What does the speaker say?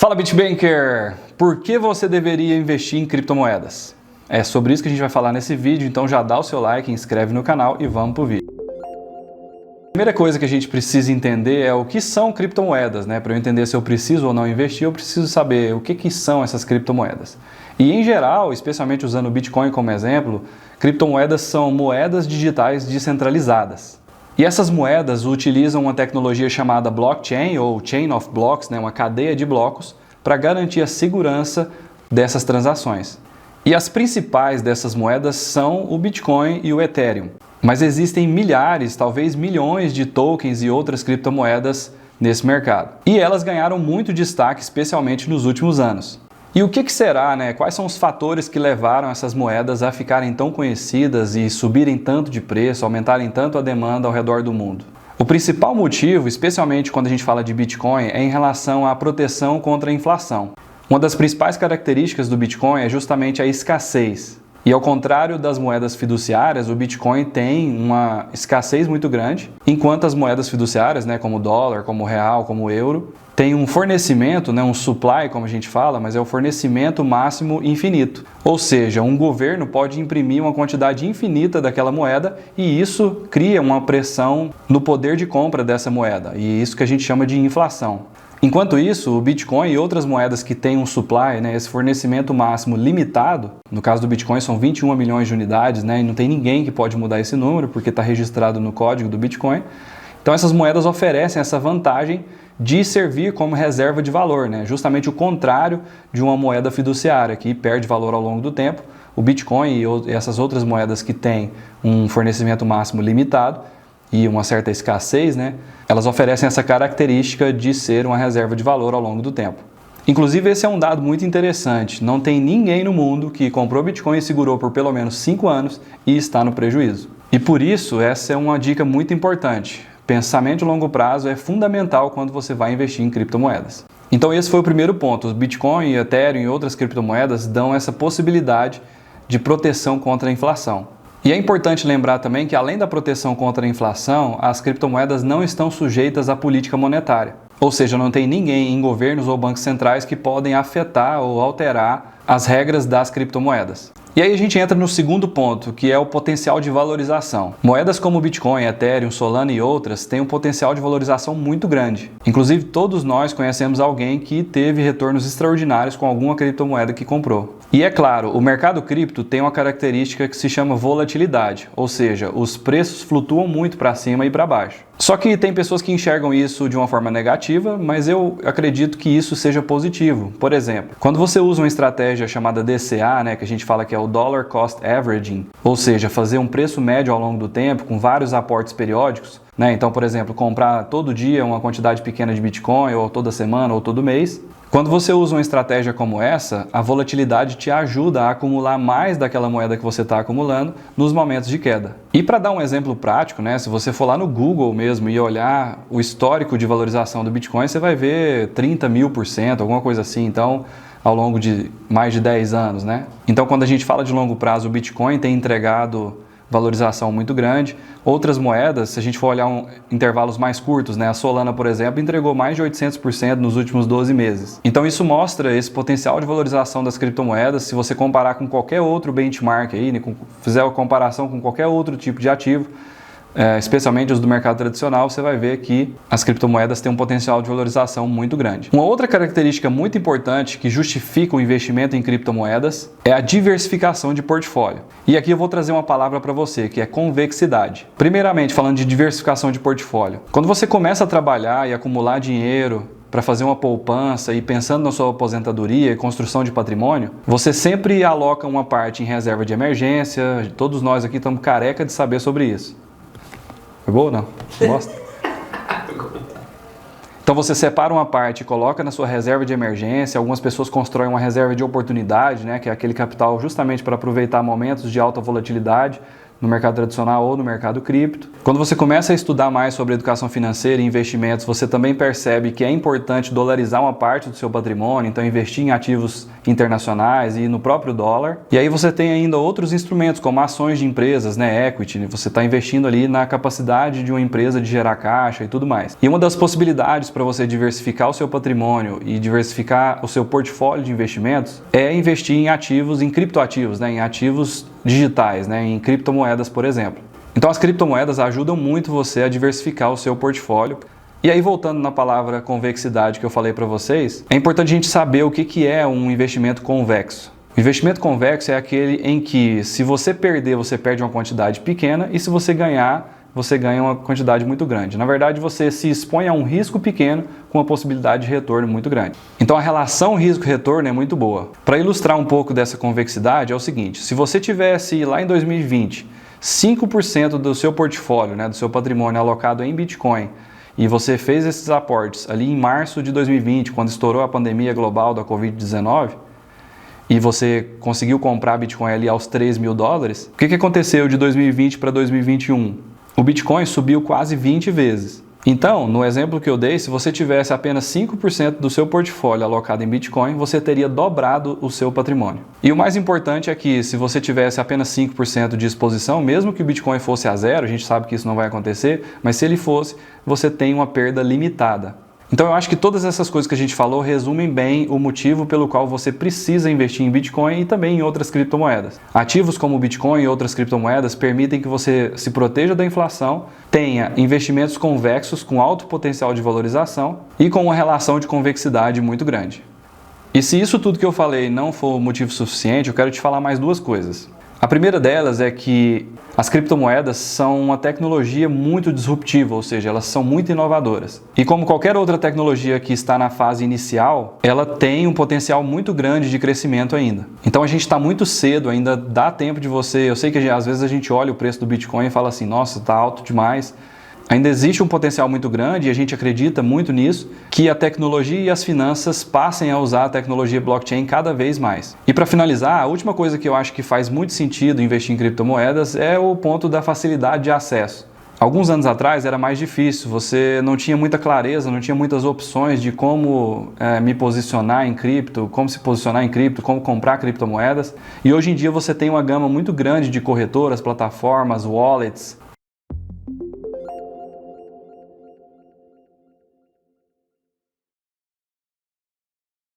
Fala BitBanker! Por que você deveria investir em criptomoedas? É sobre isso que a gente vai falar nesse vídeo, então já dá o seu like, inscreve no canal e vamos pro vídeo. A primeira coisa que a gente precisa entender é o que são criptomoedas, né? Para eu entender se eu preciso ou não investir, eu preciso saber o que são essas criptomoedas. E em geral, especialmente usando o Bitcoin como exemplo, criptomoedas são moedas digitais descentralizadas. E essas moedas utilizam uma tecnologia chamada blockchain ou chain of blocks, né, uma cadeia de blocos, para garantir a segurança dessas transações. E as principais dessas moedas são o Bitcoin e o Ethereum. Mas existem milhares, talvez milhões de tokens e outras criptomoedas nesse mercado. E elas ganharam muito destaque, especialmente nos últimos anos. E o que será, né? Quais são os fatores que levaram essas moedas a ficarem tão conhecidas e subirem tanto de preço, aumentarem tanto a demanda ao redor do mundo? O principal motivo, especialmente quando a gente fala de Bitcoin, é em relação à proteção contra a inflação. Uma das principais características do Bitcoin é justamente a escassez. E ao contrário das moedas fiduciárias, o Bitcoin tem uma escassez muito grande, enquanto as moedas fiduciárias, né, como o dólar, como o real, como o euro, tem um fornecimento, né, um supply, como a gente fala, mas é o fornecimento máximo infinito. Ou seja, um governo pode imprimir uma quantidade infinita daquela moeda e isso cria uma pressão no poder de compra dessa moeda. E isso que a gente chama de inflação. Enquanto isso, o Bitcoin e outras moedas que têm um supply, né, esse fornecimento máximo limitado, no caso do Bitcoin são 21 milhões de unidades, né, e não tem ninguém que pode mudar esse número porque está registrado no código do Bitcoin. Então essas moedas oferecem essa vantagem de servir como reserva de valor, né, justamente o contrário de uma moeda fiduciária que perde valor ao longo do tempo. O Bitcoin e essas outras moedas que têm um fornecimento máximo limitado e uma certa escassez, né, elas oferecem essa característica de ser uma reserva de valor ao longo do tempo. Inclusive, esse é um dado muito interessante. Não tem ninguém no mundo que comprou Bitcoin e segurou por pelo menos 5 anos e está no prejuízo. E por isso, essa é uma dica muito importante. Pensamento de longo prazo é fundamental quando você vai investir em criptomoedas. Então esse foi o primeiro ponto. Os Bitcoin, Ethereum e outras criptomoedas dão essa possibilidade de proteção contra a inflação. E é importante lembrar também que, além da proteção contra a inflação, as criptomoedas não estão sujeitas à política monetária. Ou seja, não tem ninguém em governos ou bancos centrais que podem afetar ou alterar as regras das criptomoedas. E aí a gente entra no segundo ponto, que é o potencial de valorização. Moedas como Bitcoin, Ethereum, Solana e outras têm um potencial de valorização muito grande. Inclusive, todos nós conhecemos alguém que teve retornos extraordinários com alguma criptomoeda que comprou. E é claro, o mercado cripto tem uma característica que se chama volatilidade, ou seja, os preços flutuam muito para cima e para baixo. Só que tem pessoas que enxergam isso de uma forma negativa, mas eu acredito que isso seja positivo. Por exemplo, quando você usa uma estratégia chamada DCA, né, que a gente fala que é o Dollar Cost Averaging, ou seja, fazer um preço médio ao longo do tempo com vários aportes periódicos, né? Então, por exemplo, comprar todo dia uma quantidade pequena de Bitcoin, ou toda semana, ou todo mês. Quando você usa uma estratégia como essa, a volatilidade te ajuda a acumular mais daquela moeda que você está acumulando nos momentos de queda. E para dar um exemplo prático, né, se você for lá no Google mesmo e olhar o histórico de valorização do Bitcoin, você vai ver 30.000%, alguma coisa assim. Então, ao longo de mais de 10 anos, né? Então, quando a gente fala de longo prazo, o Bitcoin tem entregado valorização muito grande. Outras moedas, se a gente for olhar intervalos mais curtos, né, a Solana, por exemplo, entregou mais de 800% nos últimos 12 meses. Então isso mostra esse potencial de valorização das criptomoedas. Se você comparar com qualquer outro benchmark aí, né, fizer uma comparação com qualquer outro tipo de ativo, especialmente os do mercado tradicional, você vai ver que as criptomoedas têm um potencial de valorização muito grande. Uma outra característica muito importante que justifica o investimento em criptomoedas é a diversificação de portfólio. E aqui eu vou trazer uma palavra para você, que é convexidade. Primeiramente, falando de diversificação de portfólio. Quando você começa a trabalhar e acumular dinheiro para fazer uma poupança e pensando na sua aposentadoria e construção de patrimônio, você sempre aloca uma parte em reserva de emergência. Todos nós aqui estamos careca de saber sobre isso. Foi boa ou não? Gosta? Então você separa uma parte e coloca na sua reserva de emergência. Algumas pessoas constroem uma reserva de oportunidade, né, que é aquele capital justamente para aproveitar momentos de alta volatilidade, no mercado tradicional ou no mercado cripto. Quando você começa a estudar mais sobre educação financeira e investimentos, você também percebe que é importante dolarizar uma parte do seu patrimônio, então investir em ativos internacionais e no próprio dólar. E aí você tem ainda outros instrumentos, como ações de empresas, né, equity, você está investindo ali na capacidade de uma empresa de gerar caixa e tudo mais. E uma das possibilidades para você diversificar o seu patrimônio e diversificar o seu portfólio de investimentos é investir em ativos, em criptoativos, né, em ativos digitais, né, em criptomoedas, por exemplo. Então as criptomoedas ajudam muito você a diversificar o seu portfólio. E aí, voltando na palavra convexidade que eu falei para vocês, é importante a gente saber o que é um investimento convexo. O investimento convexo é aquele em que, se você perder, você perde uma quantidade pequena, e se você ganhar, você ganha uma quantidade muito grande. Na verdade, você se expõe a um risco pequeno com uma possibilidade de retorno muito grande. Então a relação risco-retorno é muito boa. Para ilustrar um pouco dessa convexidade, é o seguinte: se você tivesse lá em 2020 5% do seu portfólio, né, do seu patrimônio alocado em Bitcoin, e você fez esses aportes ali em março de 2020, quando estourou a pandemia global da Covid-19, e você conseguiu comprar Bitcoin ali aos $3.000, o que aconteceu de 2020 para 2021? O Bitcoin subiu quase 20 vezes. Então, no exemplo que eu dei, se você tivesse apenas 5% do seu portfólio alocado em Bitcoin, você teria dobrado o seu patrimônio. E o mais importante é que, se você tivesse apenas 5% de exposição, mesmo que o Bitcoin fosse a zero, a gente sabe que isso não vai acontecer, mas se ele fosse, você tem uma perda limitada. Então eu acho que todas essas coisas que a gente falou resumem bem o motivo pelo qual você precisa investir em Bitcoin e também em outras criptomoedas. Ativos como o Bitcoin e outras criptomoedas permitem que você se proteja da inflação, tenha investimentos convexos com alto potencial de valorização e com uma relação de convexidade muito grande. E se isso tudo que eu falei não for motivo suficiente, eu quero te falar mais duas coisas. A primeira delas é que as criptomoedas são uma tecnologia muito disruptiva, ou seja, elas são muito inovadoras. E como qualquer outra tecnologia que está na fase inicial, ela tem um potencial muito grande de crescimento ainda. Então a gente está muito cedo, ainda dá tempo de você... Eu sei que às vezes a gente olha o preço do Bitcoin e fala assim, nossa, está alto demais. Ainda existe um potencial muito grande, e a gente acredita muito nisso, que a tecnologia e as finanças passem a usar a tecnologia blockchain cada vez mais. E para finalizar, a última coisa que eu acho que faz muito sentido investir em criptomoedas é o ponto da facilidade de acesso. Alguns anos atrás era mais difícil, você não tinha muita clareza, não tinha muitas opções de como me posicionar em cripto, como se posicionar em cripto, como comprar criptomoedas. E hoje em dia você tem uma gama muito grande de corretoras, plataformas, wallets,